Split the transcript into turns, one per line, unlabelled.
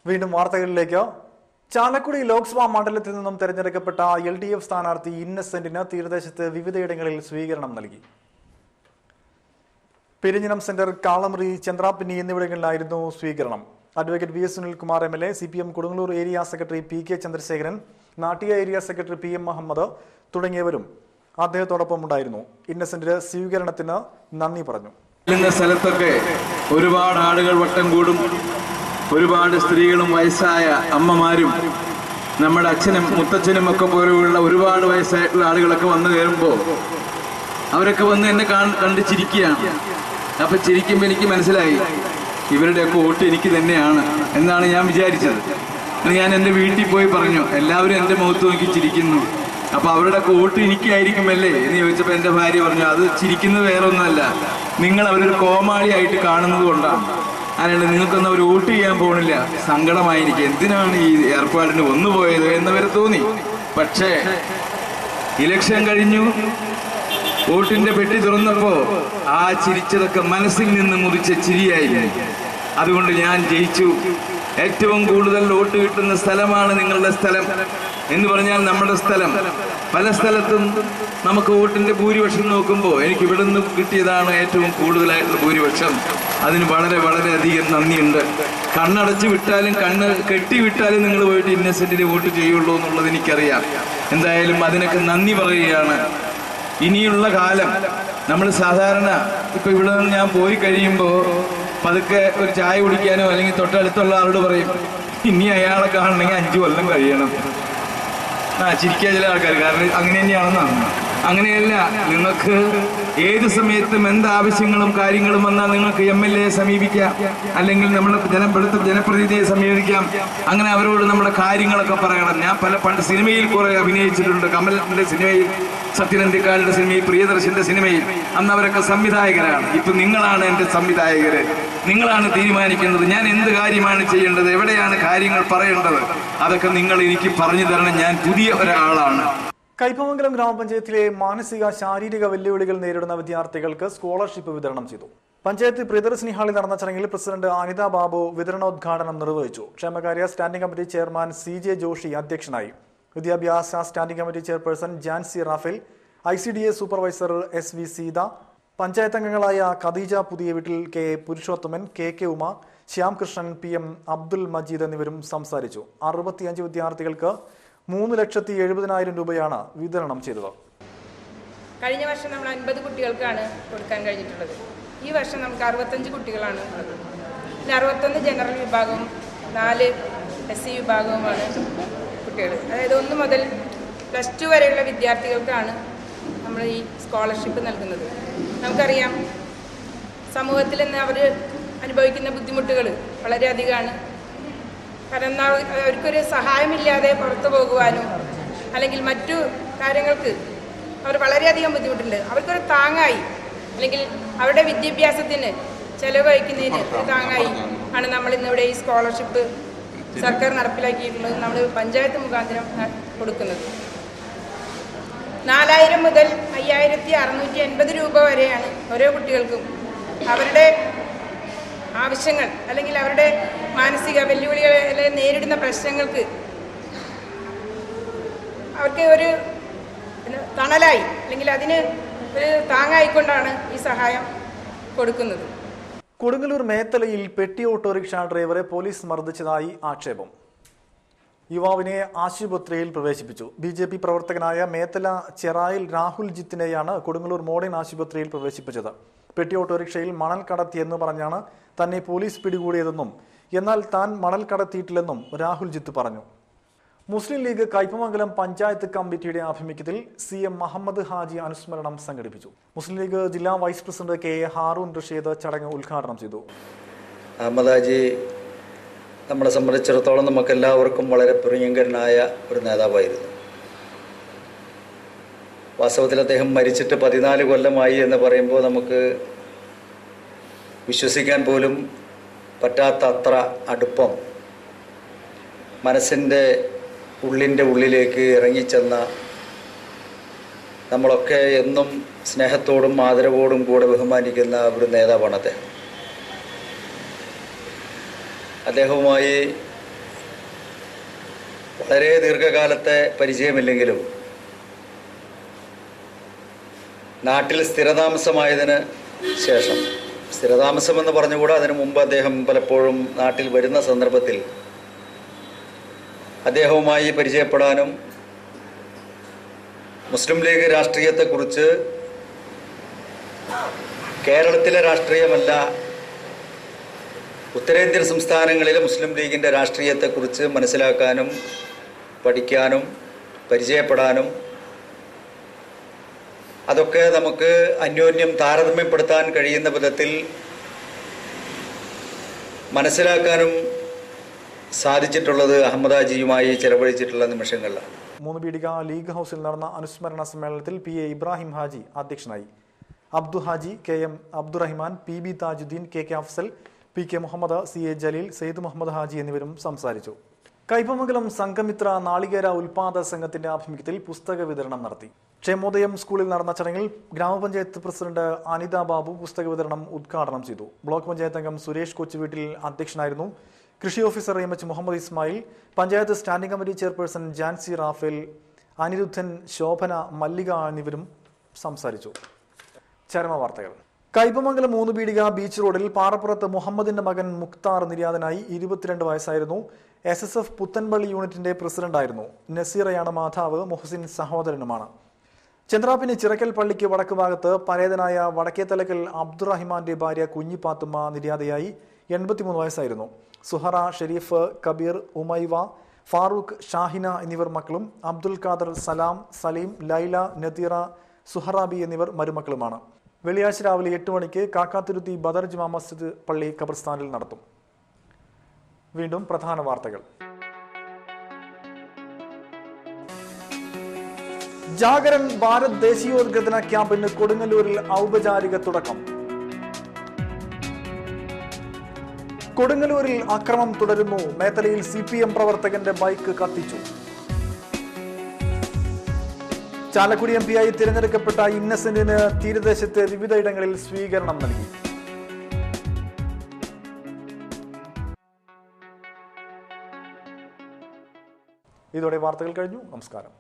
വീണ്ടും വാർത്തകളിലേക്ക്. ചാലക്കുടി ലോക്സഭാ മണ്ഡലത്തിൽ നിന്നും തെരഞ്ഞെടുക്കപ്പെട്ട LDF സ്ഥാനാർത്ഥി ഇന്നസെന്റിന് തീരദേശത്ത് വിവിധയിടങ്ങളിൽ സ്വീകരണം നൽകി. പെരിഞ്ഞനം സെന്റർ, കാളമുറി, ചന്ദ്രാപ്പിന്നി എന്നിവിടങ്ങളിലായിരുന്നു സ്വീകരണം. Advocate VS Sunilkumar MLA, CPM Kodungallur area secretary PK Chandrasekharan, Nattika area secretary PM Muhammad തുടങ്ങിയവരും അദ്ദേഹത്തോടൊപ്പം ഉണ്ടായിരുന്നു. ഇന്നസെന്റിന് സ്വീകരണത്തിന് നന്ദി പറഞ്ഞു.
സ്ഥലത്തൊക്കെ ഒരുപാട് ആളുകൾ വട്ടം കൂടും. ഒരുപാട് സ്ത്രീകളും വയസ്സായ അമ്മമാരും നമ്മുടെ അച്ഛനും മുത്തച്ഛനും ഒക്കെ പോലെയുള്ള ഒരുപാട് വയസ്സായിട്ടുള്ള ആളുകളൊക്കെ വന്നു കയറുമ്പോൾ അവരൊക്കെ വന്ന് എന്നെ കണ്ട് ചിരിക്കുകയാണ്. അപ്പം ചിരിക്കുമ്പോൾ എനിക്ക് മനസ്സിലായി ഇവരുടെയൊക്കെ വോട്ട് എനിക്ക് തന്നെയാണ് എന്നാണ് ഞാൻ വിചാരിച്ചത്. ഞാൻ എൻ്റെ വീട്ടിൽ പോയി പറഞ്ഞു, എല്ലാവരും എൻ്റെ മുഖത്ത് നോക്കി ചിരിക്കുന്നു, അപ്പോൾ അവരുടെ വോട്ട് എനിക്കായിരിക്കുമല്ലേ എന്ന് ചോദിച്ചപ്പോൾ എൻ്റെ ഭാര്യ പറഞ്ഞു, അത് ചിരിക്കുന്നത് വേറെ ഒന്നുമല്ല, നിങ്ങൾ അവരൊരു കോമാളിയായിട്ട് കാണുന്നത് കൊണ്ടാണ്. അല്ലാണ്ട് നിങ്ങൾക്കൊന്നും അവർ വോട്ട് ചെയ്യാൻ പോകണില്ല. സങ്കടമായിരിക്കും, എന്തിനാണ് ഈ ഏർപ്പാടിന് വന്നുപോയത് എന്നവരെ തോന്നി. പക്ഷേ ഇലക്ഷൻ കഴിഞ്ഞു, വോട്ടിന്റെ പെട്ടി തുറന്നപ്പോ ആ ചിരിച്ചതൊക്കെ മനസ്സിൽ നിന്ന് മുറിച്ച ചിരിയായിരുന്നു. അതുകൊണ്ട് ഞാൻ ജയിച്ചു. ഏറ്റവും കൂടുതൽ വോട്ട് കിട്ടുന്ന സ്ഥലമാണ് നിങ്ങളുടെ സ്ഥലം എന്ന് പറഞ്ഞാൽ നമ്മുടെ സ്ഥലം. പല സ്ഥലത്തും നമുക്ക് വോട്ടിന്റെ ഭൂരിപക്ഷം നോക്കുമ്പോൾ എനിക്ക് ഇവിടെ നിന്ന് കിട്ടിയതാണ് ഏറ്റവും കൂടുതലായിട്ടുള്ള ഭൂരിപക്ഷം. അതിന് വളരെ വളരെയധികം നന്ദിയുണ്ട്. കണ്ണടച്ച് വിട്ടാലും കണ്ണ് കെട്ടി വിട്ടാലും നിങ്ങൾ പോയിട്ട് ഇന്നസെന്റിന് വോട്ട് ചെയ്യുള്ളൂ എന്നുള്ളത് എനിക്കറിയാം. എന്തായാലും അതിനൊക്കെ നന്ദി പറയുകയാണ്. ഇനിയുള്ള കാലം നമ്മൾ സാധാരണ ഇപ്പൊ ഇവിടെ നിന്ന് ഞാൻ പോയി കഴിയുമ്പോൾ പതുക്കെ ഒരു ചായ കുടിക്കാനോ അല്ലെങ്കിൽ തൊട്ടടുത്തുള്ള ആളോട് പറയും, ഇനി അയാളെ കാണണമെങ്കിൽ 5 കൊല്ലം കഴിയണം. ചിരിക്കാൻ ചില ആൾക്കാർ, കാരണം അങ്ങനെ തന്നെയാണെന്നാണ്. അങ്ങനെയല്ല, നിങ്ങൾക്ക് ഏത് സമയത്തും എന്താവശ്യങ്ങളും കാര്യങ്ങളും വന്നാൽ നിങ്ങൾക്ക് MLA സമീപിക്കാം, അല്ലെങ്കിൽ നമ്മുടെ ജനപ്രതിനിധിയെ സമീപിക്കാം. അങ്ങനെ അവരോട് നമ്മുടെ കാര്യങ്ങളൊക്കെ പറയണം. ഞാൻ പണ്ട് സിനിമയിൽ കുറെ അഭിനയിച്ചിട്ടുണ്ട്. കമലിന്റെ സിനിമയിൽ, സത്യനന്ദിക്കാരുടെ സിനിമയിൽ, പ്രിയദർശന്റെ സിനിമയിൽ. അന്ന് അവരൊക്കെ സംവിധായകരാണ്. ഇപ്പൊ നിങ്ങളാണ് എൻ്റെ സംവിധായകര്. നിങ്ങളാണ് തീരുമാനിക്കുന്നത് ഞാൻ എന്ത് കാര്യമാണ് ചെയ്യേണ്ടത്, എവിടെയാണ് കാര്യങ്ങൾ പറയേണ്ടത്. അതൊക്കെ നിങ്ങൾ എനിക്ക് പറഞ്ഞു തരണം. ഞാൻ പുതിയ ഒരാളാണ്.
കയ്പമംഗലം ഗ്രാമപഞ്ചായത്തിലെ മാനസിക ശാരീരിക വെല്ലുവിളികൾ നേരിടുന്ന വിദ്യാർത്ഥികൾക്ക് സ്കോളർഷിപ്പ് വിതരണം ചെയ്തു. പഞ്ചായത്ത് പ്രിയദർശിനി ഹാളിൽ നടന്ന ചടങ്ങിൽ പ്രസിഡന്റ് അനിത ബാബു വിതരണോദ്ഘാടനം നിർവഹിച്ചു. ക്ഷേമകാര്യ standing committee chairman CJ Joshi അധ്യക്ഷനായി. വിദ്യാഭ്യാസ standing committee chairperson Jancy Raphael, ICDA supervisor SV Seetha, panchayat അംഗങ്ങളായ ഖദീജ പുതിയ വീട്ടിൽ, KA Purushothaman, KK Uma, Shyamkrishnan, PM Abdul Majeed എന്നിവരും സംസാരിച്ചു. 65 വിദ്യാർത്ഥികൾക്ക് 3,70,000 രൂപയാണ് വിതരണം ചെയ്തത്.
കഴിഞ്ഞ വർഷം നമ്മൾ 50 കുട്ടികൾക്കാണ് കൊടുക്കാൻ കഴിഞ്ഞിട്ടുള്ളത്. ഈ വർഷം നമുക്ക് 65 കുട്ടികളാണ് ഉള്ളത്. 61 ജനറൽ വിഭാഗവും 4 SC വിഭാഗവുമാണ് കുട്ടികൾ. അതായത് 1 മുതൽ +2 വരെയുള്ള വിദ്യാർത്ഥികൾക്കാണ് നമ്മൾ ഈ സ്കോളർഷിപ്പ് നൽകുന്നത്. നമുക്കറിയാം, സമൂഹത്തിൽ നിന്ന് അവർ അനുഭവിക്കുന്ന ബുദ്ധിമുട്ടുകൾ വളരെയധികമാണ്. കാരണം അവർക്കൊരു സഹായമില്ലാതെ പുറത്തു പോകുവാനും അല്ലെങ്കിൽ മറ്റു കാര്യങ്ങൾക്ക് അവർ വളരെയധികം ബുദ്ധിമുട്ടുണ്ട്. അവർക്കൊരു താങ്ങായി, അല്ലെങ്കിൽ അവരുടെ വിദ്യാഭ്യാസത്തിന് ചെലവ് വഹിക്കുന്നതിന് ഒരു താങ്ങായി ആണ് നമ്മൾ ഇന്നിവിടെ ഈ സ്കോളർഷിപ്പ് സർക്കാർ നടപ്പിലാക്കിയിട്ടുള്ളത്. നമ്മൾ പഞ്ചായത്ത് മുഖാന്തരം കൊടുക്കുന്നത് 4,000 മുതൽ 5,680 രൂപ വരെയാണ് ഓരോ കുട്ടികൾക്കും അവരുടെ ആവശ്യങ്ങൾ അല്ലെങ്കിൽ അവരുടെ മാനസിക വെല്ലുവിളികളെ നേരിടുന്ന പ്രശ്നങ്ങൾക്ക് അവർക്ക് ഒരു തണലായി അല്ലെങ്കിൽ അതിന് ഒരു താങ്ങായിക്കൊണ്ടാണ് ഈ സഹായം കൊടുക്കുന്നത്.
കൊടുങ്ങല്ലൂർ മേത്തലയിൽ പെട്ടി ഓട്ടോറിക്ഷ ഡ്രൈവറെ പോലീസ് മർദ്ദിച്ചതായി ആക്ഷേപം. യുവാവിനെ ആശുപത്രിയിൽ പ്രവേശിപ്പിച്ചു. BJP പ്രവർത്തകനായ മേത്തല ചെറായിൽ രാഹുൽ ജിത്തിനെയാണ് കൊടുങ്ങല്ലൂർ മോഡേൺ ആശുപത്രിയിൽ പ്രവേശിപ്പിച്ചത്. പെട്ടി ഓട്ടോറിക്ഷയിൽ മണൽ കടത്തിയെന്ന് പറഞ്ഞാണ് തന്നെ പോലീസ് പിടികൂടിയതെന്നും എന്നാൽ താൻ മണൽ കടത്തിയിട്ടില്ലെന്നും രാഹുൽ ജിത്ത് പറഞ്ഞു. മുസ്ലിം ലീഗ് കയ്പമംഗലം പഞ്ചായത്ത് കമ്മിറ്റിയുടെ ആഭിമുഖ്യത്തിൽ CM മുഹമ്മദ് ഹാജി അനുസ്മരണം സംഘടിപ്പിച്ചു. മുസ്ലിം ലീഗ് ജില്ലാ vice president KA Haroon Rasheed ചടങ്ങ് ഉദ്ഘാടനം ചെയ്തു.
അഹമ്മദ് ഹാജി നമ്മളെ സംബന്ധിച്ചിടത്തോളം നമുക്കെല്ലാവർക്കും വളരെ പ്രിയങ്കരനായ ഒരു നേതാവായിരുന്നു. വാസ്തവത്തിൽ അദ്ദേഹം മരിച്ചിട്ട് 14 കൊല്ലമായി എന്ന് പറയുമ്പോൾ നമുക്ക് വിശ്വസിക്കാൻ പോലും പറ്റാത്ത അത്ര അടുപ്പം മനസ്സിൻ്റെ ഉള്ളിലേക്ക് ഇറങ്ങിച്ചെന്ന, നമ്മളൊക്കെ എന്നും സ്നേഹത്തോടും ആദരവോടും കൂടെ ബഹുമാനിക്കുന്ന ഒരു നേതാവാണ് അദ്ദേഹം. അദ്ദേഹവുമായി വളരെ ദീർഘകാലത്തെ പരിചയമില്ലെങ്കിലും നാട്ടിൽ സ്ഥിരതാമസമായതിന് ശേഷം, സ്ഥിരതാമസമെന്ന് പറഞ്ഞുകൂടാ, അതിനു മുമ്പ് അദ്ദേഹം പലപ്പോഴും നാട്ടിൽ വരുന്ന സന്ദർഭത്തിൽ അദ്ദേഹവുമായി പരിചയപ്പെടാനും മുസ്ലിം ലീഗ് രാഷ്ട്രീയത്തെക്കുറിച്ച്, കേരളത്തിലെ രാഷ്ട്രീയമല്ല ഉത്തരേന്ത്യൻ സംസ്ഥാനങ്ങളിലെ മുസ്ലിം ലീഗിൻ്റെ രാഷ്ട്രീയത്തെക്കുറിച്ച് മനസ്സിലാക്കാനും പഠിക്കാനും പരിചയപ്പെടാനും, അതൊക്കെ നമുക്ക് അന്യോന്യം താരതമ്യപ്പെടുത്താൻ കഴിയുന്ന വിധത്തിൽ മനസ്സിലാക്കാനും സാധിച്ചിട്ടുള്ളത് അഹമ്മദ് ഹാജിയുമായി ചെലവഴിച്ചിട്ടുള്ള നിമിഷങ്ങളിലാണ്.
മൂന്നുപീടിക ലീഗ് ഹൗസിൽ നടന്ന അനുസ്മരണ സമ്മേളനത്തിൽ PA ഇബ്രാഹിം ഹാജി അധ്യക്ഷനായി. Abdu Haji, KM Abdurahiman, PB Thajudheen, KK Afsal, PK Muhammad, CA Jaleel, Syed Muhammad Haji എന്നിവരും സംസാരിച്ചു. കയ്പമംഗലം സംഘമിത്ര നാളികേര ഉൽപാദക സംഘത്തിന്റെ ആഭിമുഖ്യത്തിൽ പുസ്തക വിതരണം നടത്തി. ക്ഷേമോദയം സ്കൂളിൽ നടന്ന ചടങ്ങിൽ ഗ്രാമപഞ്ചായത്ത് പ്രസിഡന്റ് അനിത ബാബു പുസ്തക വിതരണം ഉദ്ഘാടനം ചെയ്തു. ബ്ലോക്ക് പഞ്ചായത്ത് അംഗം സുരേഷ് കൊച്ചുവീട്ടിൽ അധ്യക്ഷനായിരുന്നു. കൃഷി officer MH Muhammad Ismail, panchayat standing committee chairperson Jancy Raphael, Aniruddhan, Shobhana, Mallika എന്നിവരും സംസാരിച്ചു. ചരമവാർത്തകൾ. കയ്പമംഗലം മൂന്നുപീടിക ബീച്ച് റോഡിൽ പാറപ്പുറത്ത് മുഹമ്മദിന്റെ മകൻ മുക്താർ നിര്യാതനായി. 22 വയസ്സായിരുന്നു. SSF പുത്തൻപള്ളി യൂണിറ്റിന്റെ പ്രസിഡന്റായിരുന്നു. നസീറയാണ് മാതാവ്. മുഹസിൻ സഹോദരനുമാണ്. ചന്ദ്രാപ്പിനി ചിറക്കൽ പള്ളിക്ക് വടക്ക് ഭാഗത്ത് പരേതനായ വടക്കേത്തലക്കൽ അബ്ദുറഹിമാന്റെ ഭാര്യ കുഞ്ഞിപ്പാത്തുമ്മ നിര്യാതയായി. 83 വയസ്സായിരുന്നു. സുഹറ, ഷെരീഫ്, കബീർ, ഉമൈവ, ഫാറൂഖ്, ഷാഹിന എന്നിവർ മക്കളും. അബ്ദുൽ ഖാദർ, സലാം, സലീം, ലൈല, നദീറ, സുഹറാബി എന്നിവർ മരുമക്കളുമാണ്. വെള്ളിയാഴ്ച രാവിലെ 8 മണിക്ക് കാക്കാത്തുരുത്തി ബദർ ജുമാ മസ്ജിദ് പള്ളി ഖബർസ്ഥാനിൽ നടത്തും. വീണ്ടും പ്രധാന വാർത്തകൾ. ജാഗരൺ ഭാരത് ദേശീയോദ്ഗ്രഥന ക്യാമ്പിന് കൊടുങ്ങല്ലൂരിൽ ഔപചാരിക തുടക്കം. കൊടുങ്ങല്ലൂരിൽ അക്രമം തുടരുന്നു. മേത്തലയിൽ CPM പ്രവർത്തകന്റെ ബൈക്ക് കത്തിച്ചു. ചാലക്കുടി MP തിരഞ്ഞെടുക്കപ്പെട്ട ഇന്നസെന്റിന് തീരദേശത്തെ വിവിധയിടങ്ങളിൽ സ്വീകരണം നൽകി. ഇതോടെ വാർത്തകൾ കഴിഞ്ഞു. നമസ്കാരം.